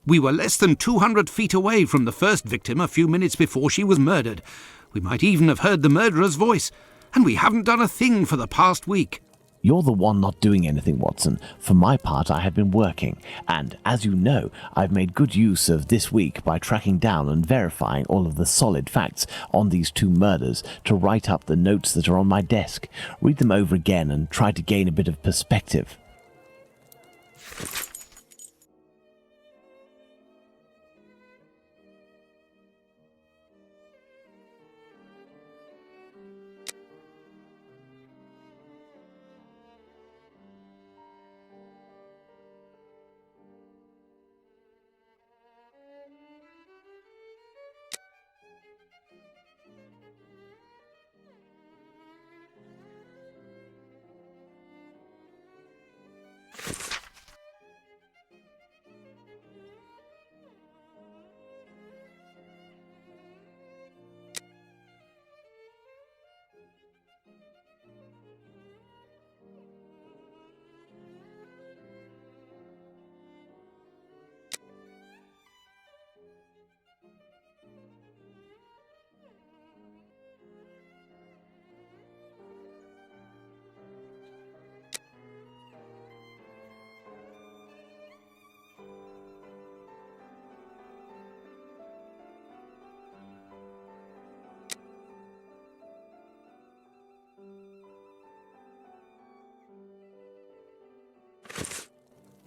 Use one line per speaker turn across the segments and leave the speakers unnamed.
We were less than 200 feet away from the first victim a few minutes before she was murdered. We might even have heard the murderer's voice, and we haven't done a thing for the past week.
You're the one not doing anything, Watson. For my part, I have been working, and, as you know, I've made good use of this week by tracking down and verifying all of the solid facts on these two murders to write up the notes that are on my desk, read them over again, and try to gain a bit of perspective.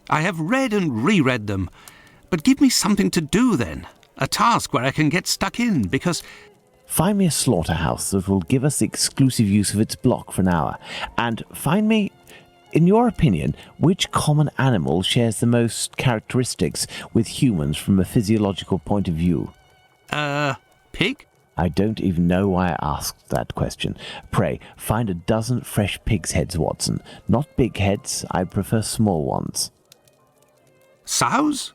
I have read and reread them, but give me something to do then. A task where I can get stuck in, because...
Find me a slaughterhouse that will give us exclusive use of its block for an hour, and find me, in your opinion, which common animal shares the most characteristics with humans from a physiological point of view.
Pig?
I don't even know why I asked that question. Pray, find a dozen fresh pig's heads, Watson. Not big heads, I prefer small ones.
Sows?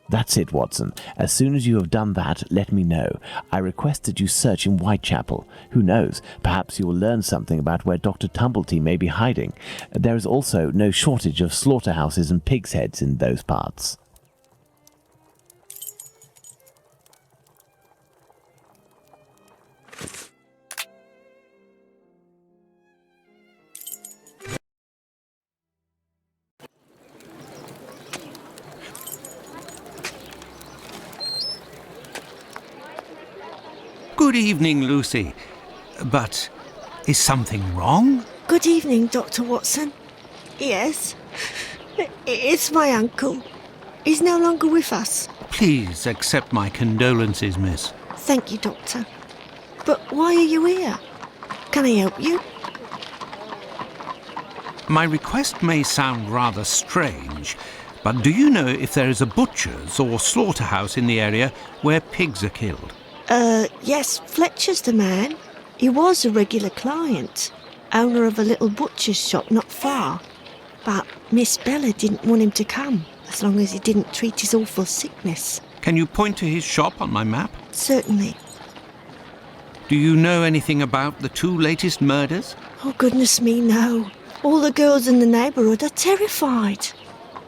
That's it, Watson. As soon as you have done that, let me know. I request that you search in Whitechapel. Who knows, perhaps you will learn something about where Dr. Tumblety may be hiding. There is also no shortage of slaughterhouses and pig's heads in those parts.
Good evening, Lucy. But is something wrong?
Good evening, Dr. Watson. Yes, it's my uncle. He's no longer with us.
Please accept my condolences, miss.
Thank you, Doctor. But why are you here? Can I help you?
My request may sound rather strange, but do you know if there is a butcher's or slaughterhouse in the area where pigs are killed?
Yes, Fletcher's the man. He was a regular client, owner of a little butcher's shop not far. But Miss Bella didn't want him to come, as long as he didn't treat his awful sickness.
Can you point to his shop on my map?
Certainly.
Do you know anything about the two latest murders?
Oh, goodness me, no. All the girls in the neighbourhood are terrified.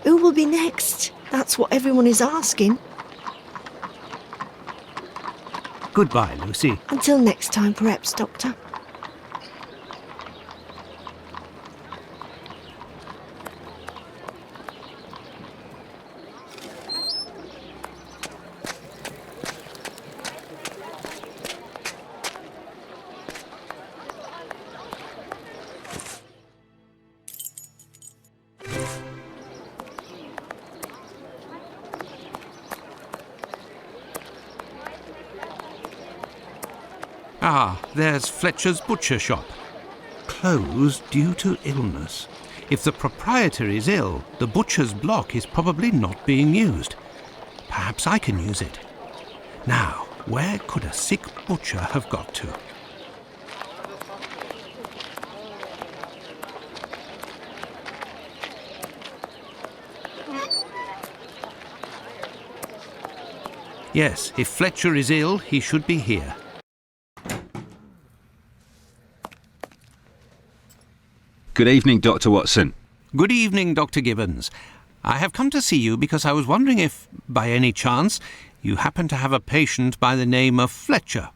Who will be next? That's what everyone is asking.
Goodbye, Lucy.
Until next time, perhaps, Doctor.
Ah, there's Fletcher's butcher shop. Closed due to illness. If the proprietor is ill, the butcher's block is probably not being used. Perhaps I can use it. Now, where could a sick butcher have got to? Yes, if Fletcher is ill, he should be here.
Good evening, Dr. Watson.
Good evening, Dr. Gibbons. I have come to see you because I was wondering if, by any chance, you happen to have a patient by the name of Fletcher,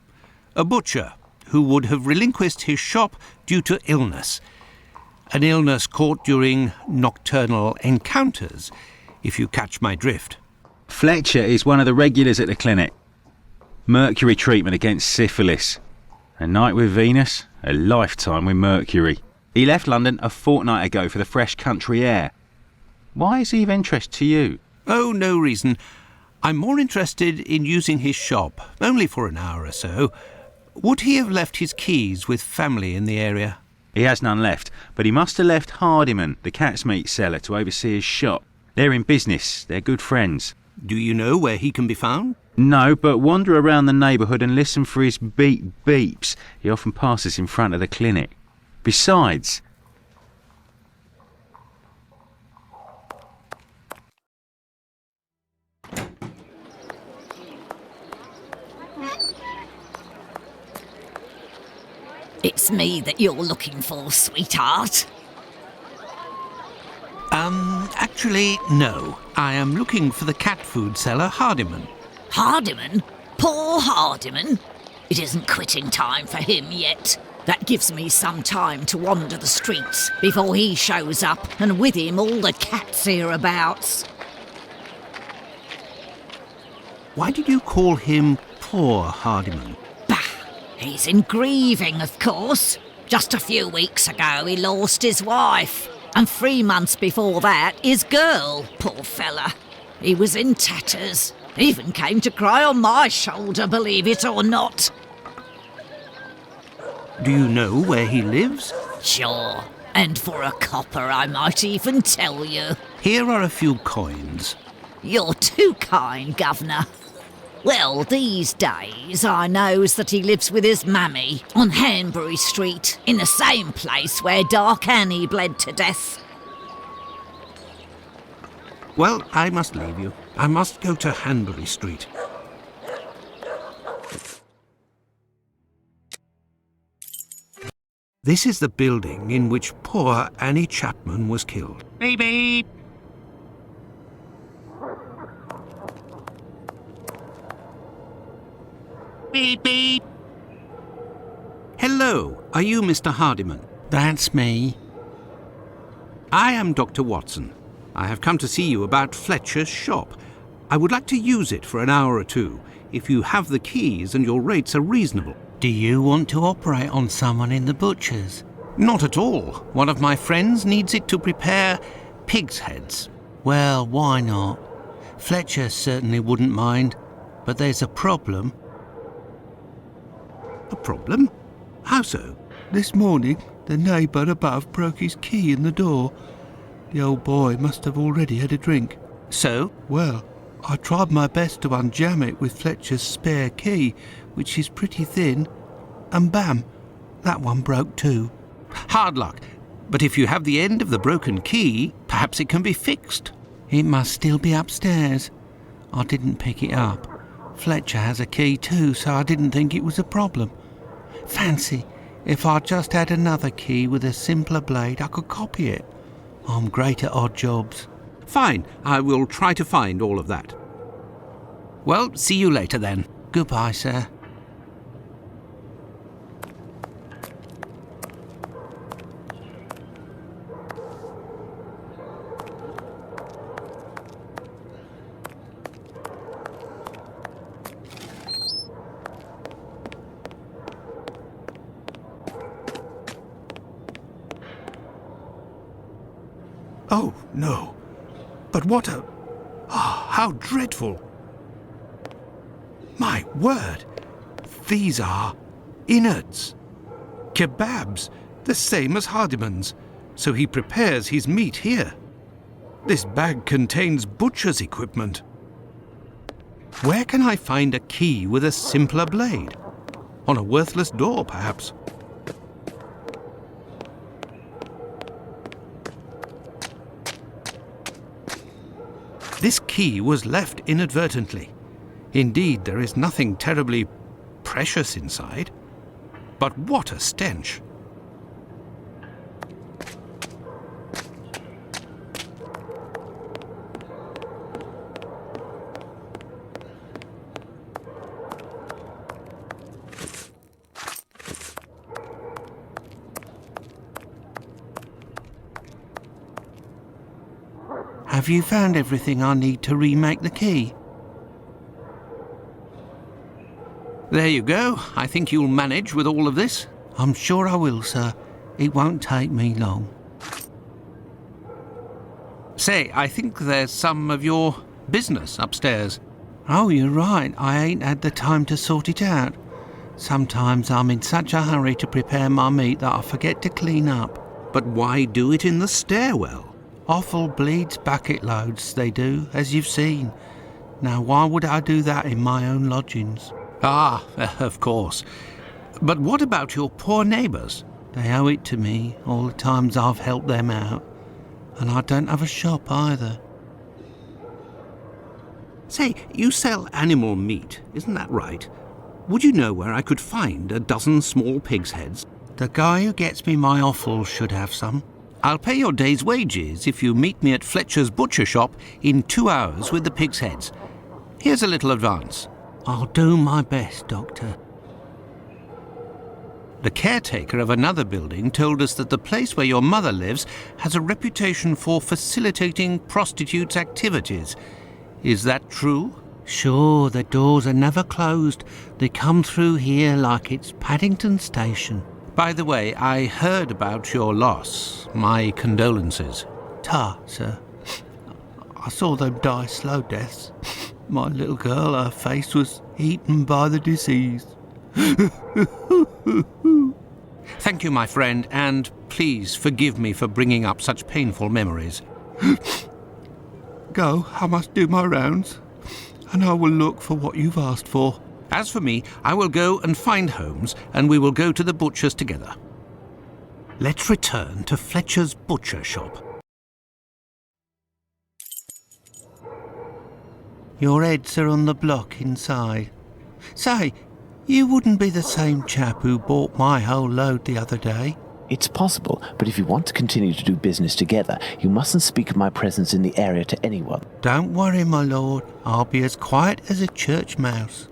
a butcher who would have relinquished his shop due to illness. An illness caught during nocturnal encounters, if you catch my drift.
Fletcher is one of the regulars at the clinic. Mercury treatment against syphilis. A night with Venus, a lifetime with Mercury. He left London a fortnight ago for the fresh country air. Why is he of interest to you?
Oh, no reason. I'm more interested in using his shop, only for an hour or so. Would he have left his keys with family in the area?
He has none left, but he must have left Hardiman, the cat's meat seller, to oversee his shop. They're in business. They're good friends.
Do you know where he can be found?
No, but wander around the neighbourhood and listen for his beeps. He often passes in front of the clinic. Besides...
It's me that you're looking for, sweetheart.
Actually, no. I am looking for the cat food seller, Hardiman.
Hardiman? Poor Hardiman? It isn't quitting time for him yet. That gives me some time to wander the streets before he shows up, and with him all the cats hereabouts.
Why did you call him poor Hardiman?
Bah! He's in grieving, of course. Just a few weeks ago he lost his wife. And 3 months before that, his girl, poor fella. He was in tatters. Even came to cry on my shoulder, believe it or not.
Do you know where he lives?
Sure. And for a copper, I might even tell you.
Here are a few coins.
You're too kind, Governor. Well, these days I knows that he lives with his mammy on Hanbury Street, in the same place where Dark Annie bled to death.
Well, I must leave you. I must go to Hanbury Street. This is the building in which poor Annie Chapman was killed. Beep, beep. Beep, beep. Hello, are you Mr. Hardiman?
That's me.
I am Dr. Watson. I have come to see you about Fletcher's shop. I would like to use it for an hour or two, if you have the keys and your rates are reasonable.
Do you want to operate on someone in the butcher's?
Not at all. One of my friends needs it to prepare pig's heads.
Well, why not? Fletcher certainly wouldn't mind, but there's a problem.
A problem? How so?
This morning, the neighbour above broke his key in the door. The old boy must have already had a drink.
So?
Well, I tried my best to unjam it with Fletcher's spare key, which is pretty thin, and bam, that one broke too.
Hard luck. But if you have the end of the broken key, perhaps it can be fixed.
It must still be upstairs. I didn't pick it up. Fletcher has a key too, so I didn't think it was a problem. Fancy, if I just had another key with a simpler blade, I could copy it. I'm great at odd jobs.
Fine, I will try to find all of that. Well, see you later then.
Goodbye, sir.
Oh, no. But what a... how dreadful. My word. These are innards. Kebabs, the same as Hardiman's. So he prepares his meat here. This bag contains butcher's equipment. Where can I find a key with a simpler blade? On a worthless door, perhaps. This key was left inadvertently. Indeed, there is nothing terribly precious inside. But what a stench!
Have you found everything I need to remake the key?
There you go. I think you'll manage with all of this.
I'm sure I will, sir. It won't take me long.
Say, I think there's some of your business upstairs.
Oh, you're right. I ain't had the time to sort it out. Sometimes I'm in such a hurry to prepare my meat that I forget to clean up.
But why do it in the stairwell?
Offal bleeds bucket loads, they do, as you've seen. Now, why would I do that in my own lodgings?
Ah, of course. But what about your poor neighbours?
They owe it to me, all the times I've helped them out. And I don't have a shop either.
Say, you sell animal meat, isn't that right? Would you know where I could find a dozen small pig's heads?
The guy who gets me my offal should have some.
I'll pay your day's wages if you meet me at Fletcher's butcher shop in 2 hours with the pig's heads. Here's a little advance.
I'll do my best, Doctor.
The caretaker of another building told us that the place where your mother lives has a reputation for facilitating prostitutes' activities. Is that true?
Sure, the doors are never closed. They come through here like it's Paddington Station.
By the way, I heard about your loss. My condolences.
Ta, sir. I saw them die slow deaths. My little girl, her face was eaten by the disease.
Thank you, my friend, and please forgive me for bringing up such painful memories.
Go, I must do my rounds, and I will look for what you've asked for.
As for me, I will go and find Holmes, and we will go to the butcher's together. Let's return to Fletcher's butcher shop.
Your heads are on the block inside. Say, you wouldn't be the same chap who bought my whole load the other day.
It's possible, but if you want to continue to do business together, you mustn't speak of my presence in the area to anyone.
Don't worry, my lord. I'll be as quiet as a church mouse.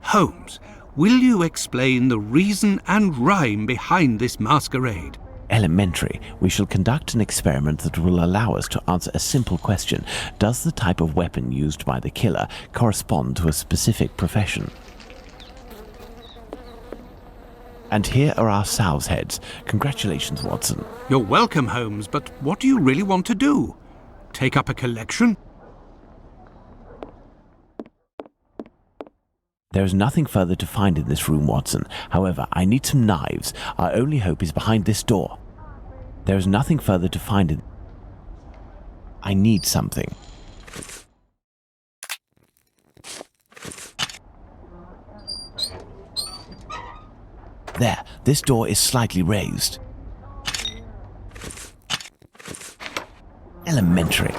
Holmes, will you explain the reason and rhyme behind this masquerade?
Elementary. We shall conduct an experiment that will allow us to answer a simple question. Does the type of weapon used by the killer correspond to a specific profession? And here are our sow's heads. Congratulations, Watson.
You're welcome, Holmes, but what do you really want to do? Take up a collection?
There is nothing further to find in this room, Watson. However, I need some knives. Our only hope is behind this door. There is nothing further to find in... I need something. There, this door is slightly raised. Elementary.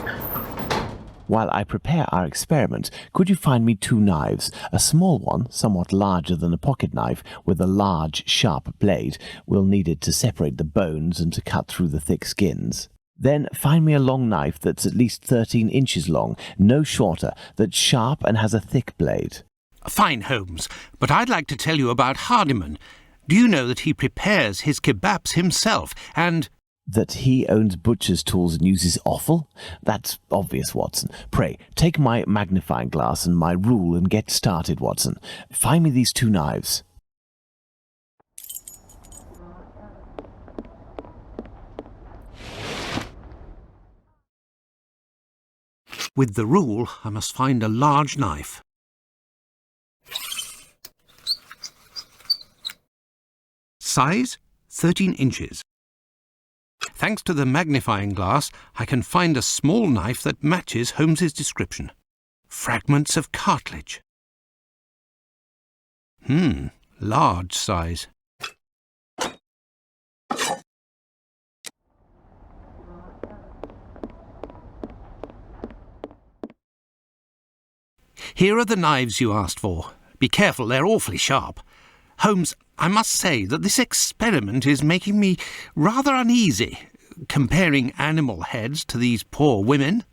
While I prepare our experiment, could you find me 2 knives? A small one, somewhat larger than a pocket knife, with a large, sharp blade. We'll need it to separate the bones and to cut through the thick skins. Then find me a long knife that's at least 13 inches long, no shorter, that's sharp and has a thick blade.
Fine, Holmes, but I'd like to tell you about Hardiman. Do you know that he prepares his kebabs himself, and...
That he owns butcher's tools and uses offal? That's obvious, Watson. Pray, take my magnifying glass and my rule and get started, Watson. Find me these 2 knives.
With the rule, I must find a large knife. Size, 13 inches. Thanks to the magnifying glass, I can find a small knife that matches Holmes's description. Fragments of cartilage. Large size. Here are the knives you asked for. Be careful, they're awfully sharp. Holmes, I must say that this experiment is making me rather uneasy, comparing animal heads to these poor women.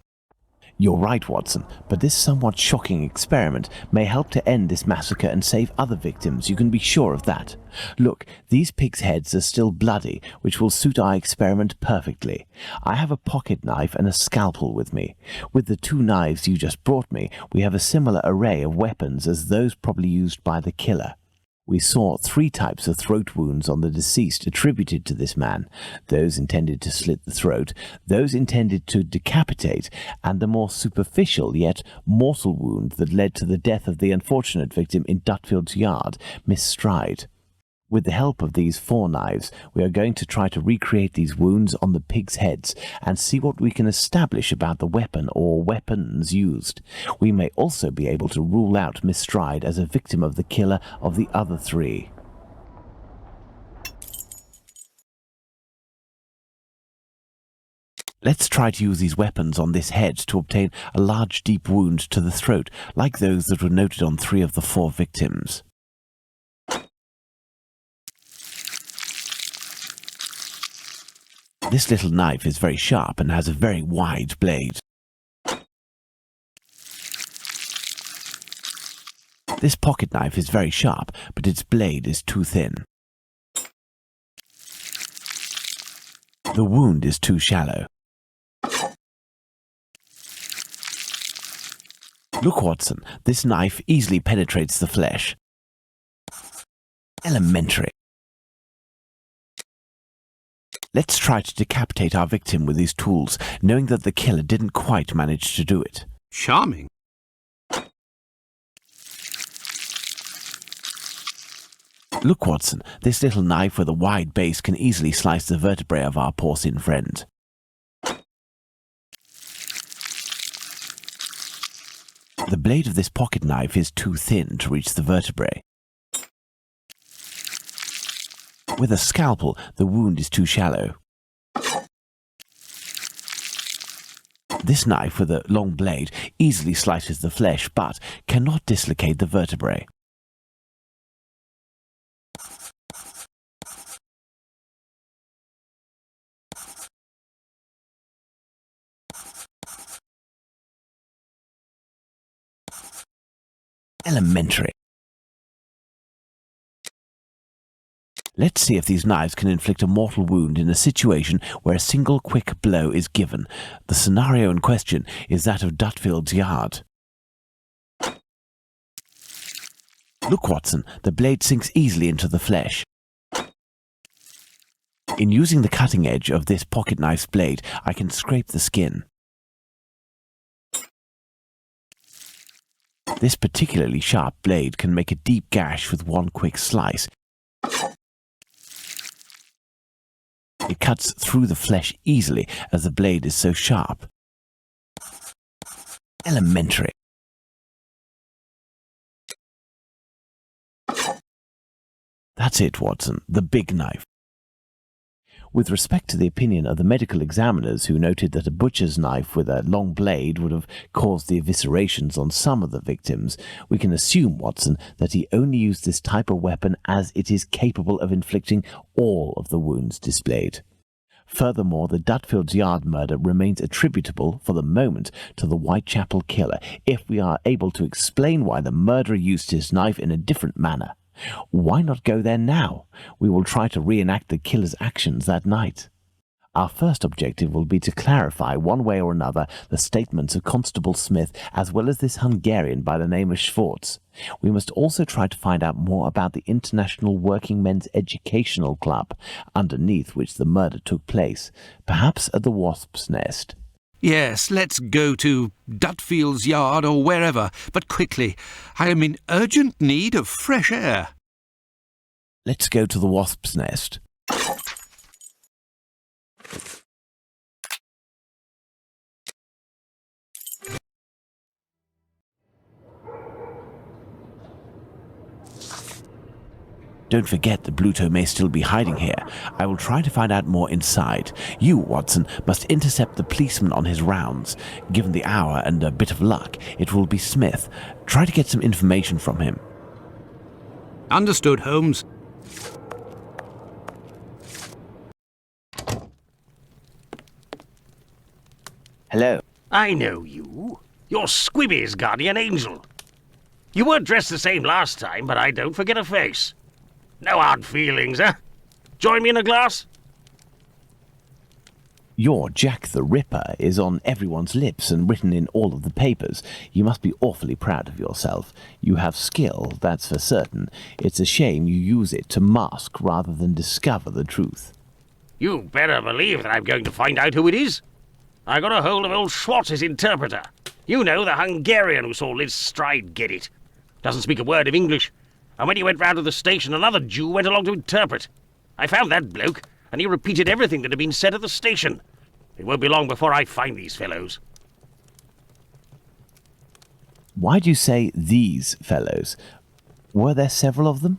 You're right, Watson, but this somewhat shocking experiment may help to end this massacre and save other victims, you can be sure of that. Look, these pigs' heads are still bloody, which will suit our experiment perfectly. I have a pocket knife and a scalpel with me. With the 2 knives you just brought me, we have a similar array of weapons as those probably used by the killer. We saw 3 types of throat wounds on the deceased attributed to this man, those intended to slit the throat, those intended to decapitate, and the more superficial yet mortal wound that led to the death of the unfortunate victim in Dutfield's yard, Miss Stride. With the help of these 4 knives, we are going to try to recreate these wounds on the pigs' heads and see what we can establish about the weapon or weapons used. We may also be able to rule out Miss Stride as a victim of the killer of the other 3. Let's try to use these weapons on this head to obtain a large deep wound to the throat, like those that were noted on 3 of the 4 victims. This little knife is very sharp and has a very wide blade. This pocket knife is very sharp, but its blade is too thin. The wound is too shallow. Look, Watson, this knife easily penetrates the flesh. Elementary. Let's try to decapitate our victim with these tools, knowing that the killer didn't quite manage to do it.
Charming.
Look, Watson, this little knife with a wide base can easily slice the vertebrae of our porcine friend. The blade of this pocket knife is too thin to reach the vertebrae. With a scalpel, the wound is too shallow. This knife with a long blade easily slices the flesh, but cannot dislocate the vertebrae. Elementary. Let's see if these knives can inflict a mortal wound in a situation where a single quick blow is given. The scenario in question is that of Dutfield's yard. Look, Watson, the blade sinks easily into the flesh. In using the cutting edge of this pocket knife's blade, I can scrape the skin. This particularly sharp blade can make a deep gash with one quick slice. It cuts through the flesh easily as the blade is so sharp. Elementary. That's it, Watson, the big knife. With respect to the opinion of the medical examiners who noted that a butcher's knife with a long blade would have caused the eviscerations on some of the victims, we can assume, Watson, that he only used this type of weapon as it is capable of inflicting all of the wounds displayed. Furthermore, the Dutfield's yard murder remains attributable, for the moment, to the Whitechapel killer, if we are able to explain why the murderer used his knife in a different manner. Why not go there now? We will try to reenact the killer's actions that night. Our first objective will be to clarify one way or another the statements of Constable Smith as well as this Hungarian by the name of Schwartz. We must also try to find out more about the International Working Men's Educational Club, underneath which the murder took place, perhaps at the Wasp's Nest.
Yes, let's go to Dutfield's yard or wherever, but quickly. I am in urgent need of fresh air.
Let's go to the Wasp's Nest. Don't forget that Bluto may still be hiding here. I will try to find out more inside. You, Watson, must intercept the policeman on his rounds. Given the hour and a bit of luck, it will be Smith. Try to get some information from him.
Understood, Holmes.
Hello.
I know you. You're Squibby's guardian angel. You weren't dressed the same last time, but I don't forget a face. No hard feelings, eh? Join me in a glass?
Your Jack the Ripper is on everyone's lips and written in all of the papers. You must be awfully proud of yourself. You have skill, that's for certain. It's a shame you use it to mask rather than discover the truth.
You better believe that I'm going to find out who it is. I got a hold of old Schwartz's interpreter. You know, the Hungarian who saw Liz Stride get it. Doesn't speak a word of English. And when he went round to the station, another Jew went along to interpret. I found that bloke, and he repeated everything that had been said at the station. It won't be long before I find these fellows.
Why do you say these fellows? Were there several of them?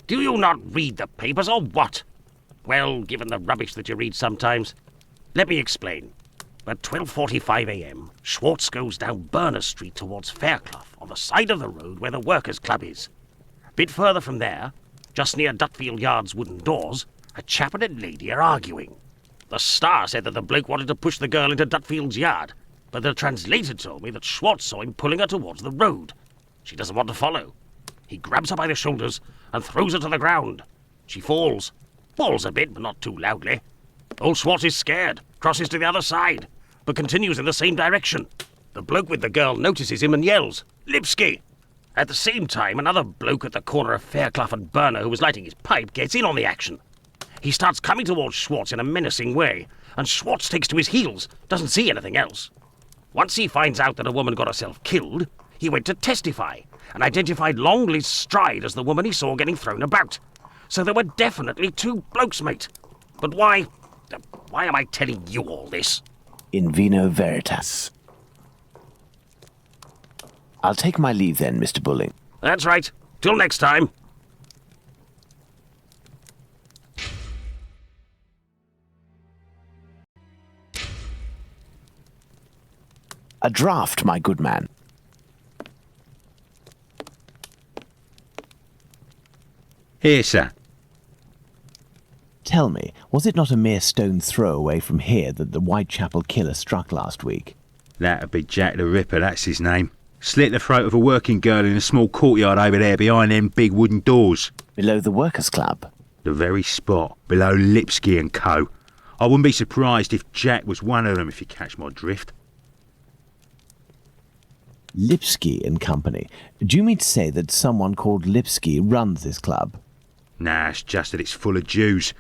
Do you not read the papers, or what? Well, given the rubbish that you read sometimes. Let me explain. At 12:45 a.m., Schwartz goes down Burner Street towards Fairclough, on the side of the road where the Workers' Club is. A bit further from there, just near Dutfield Yard's wooden doors, a chap and a lady are arguing. The Star said that the bloke wanted to push the girl into Dutfield's yard, but the translator told me that Schwartz saw him pulling her towards the road. She doesn't want to follow. He grabs her by the shoulders and throws her to the ground. She falls. Falls a bit, but not too loudly. Old Schwartz is scared, crosses to the other side, but continues in the same direction. The bloke with the girl notices him and yells, "Lipsky!" At the same time, another bloke at the corner of Fairclough and Burner who was lighting his pipe gets in on the action. He starts coming towards Schwartz in a menacing way, and Schwartz takes to his heels, doesn't see anything else. Once he finds out that a woman got herself killed, he went to testify, and identified Long Liz Stride as the woman he saw getting thrown about. So there were definitely two blokes, mate. But why am I telling you all this?
In vino veritas. I'll take my leave then, Mr. Bulling.
That's right. Till next time.
A draft, my good man.
Here, sir.
Tell me, was it not a mere stone's throw away from here that the Whitechapel killer struck last week?
That'd be Jack the Ripper, that's his name. Slit the throat of a working girl in a small courtyard over there behind them big wooden doors.
Below the Workers' Club?
The very spot, below Lipsky and Co. I wouldn't be surprised if Jack was one of them, if you catch my drift.
Lipsky and Company. Do you mean to say that someone called Lipsky runs this club?
Nah, it's just that it's full of Jews.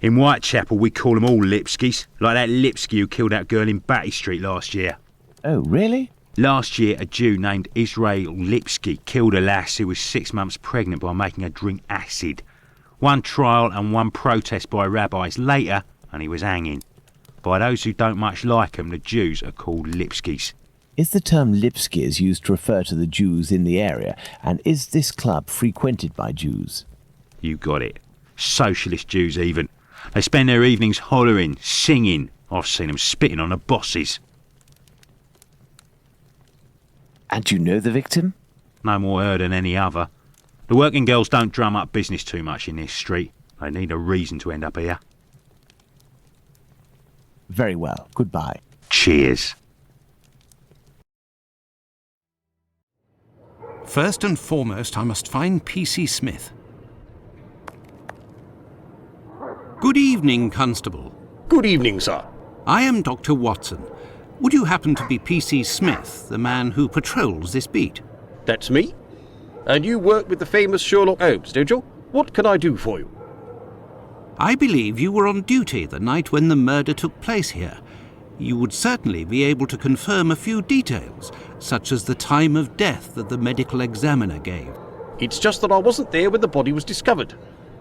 In Whitechapel, we call them all Lipskys, like that Lipsky who killed that girl in Batty Street last year.
Oh, really?
Last year, a Jew named Israel Lipsky killed a lass who was 6 months pregnant by making her drink acid. One trial and one protest by rabbis later, and he was hanging. By those who don't much like him, the Jews are called Lipskys.
Is the term Lipskys used to refer to the Jews in the area, and is this club frequented by Jews?
You got it. Socialist Jews even. They spend their evenings hollering, singing. I've seen them spitting on the bosses.
And you know the victim?
No more her than any other. The working girls don't drum up business too much in this street. They need a reason to end up here.
Very well. Goodbye.
Cheers.
First and foremost, I must find P.C. Smith. Good evening, Constable.
Good evening, sir.
I am Dr. Watson. Would you happen to be P.C. Smith, the man who patrols this beat?
That's me. And you work with the famous Sherlock Holmes, don't you? What can I do for you?
I believe you were on duty the night when the murder took place here. You would certainly be able to confirm a few details, such as the time of death that the medical examiner gave.
It's just that I wasn't there when the body was discovered.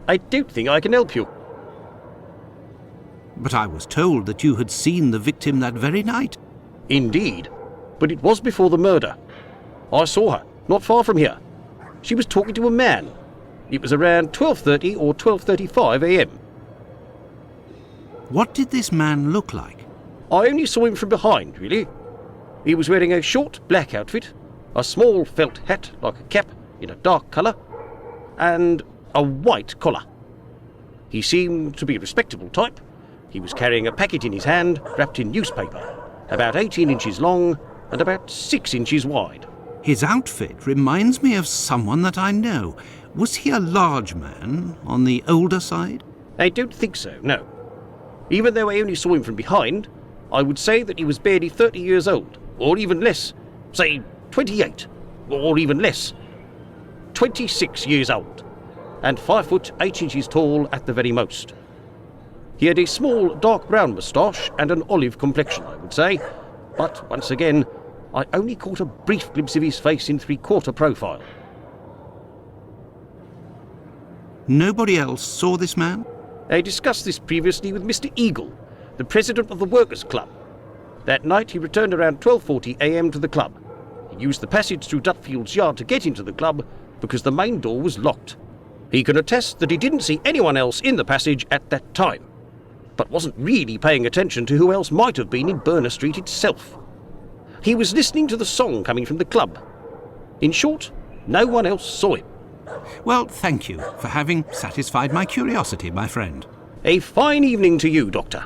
I don't think I can help you.
But I was told that you had seen the victim that very night.
Indeed. But it was before the murder. I saw her, not far from here. She was talking to a man. It was around 12:30 or 12:35 a.m.
What did this man look like?
I only saw him from behind, really. He was wearing a short black outfit, a small felt hat like a cap in a dark colour, and a white collar. He seemed to be a respectable type. He was carrying a packet in his hand, wrapped in newspaper. about 18 inches long and about 6 inches wide.
His outfit reminds me of someone that I know. Was he a large man, on the older side?
I don't think so, no. Even though I only saw him from behind, I would say that he was barely 30 years old, or even less. Say 28, or even less. 26 years old, and 5 foot 8 inches tall at the very most. He had a small dark brown moustache and an olive complexion, I would say, but once again, I only caught a brief glimpse of his face in three-quarter profile.
Nobody else saw this man?
I discussed this previously with Mr. Eagle, the president of the Workers' Club. That night he returned around 12:40 a.m. to the club. He used the passage through Dutfield's yard to get into the club because the main door was locked. He can attest that he didn't see anyone else in the passage at that time, but wasn't really paying attention to who else might have been in Burner Street itself. He was listening to the song coming from the club. In short, no one else saw him.
Well, thank you for having satisfied my curiosity, my friend.
A fine evening to you, Doctor.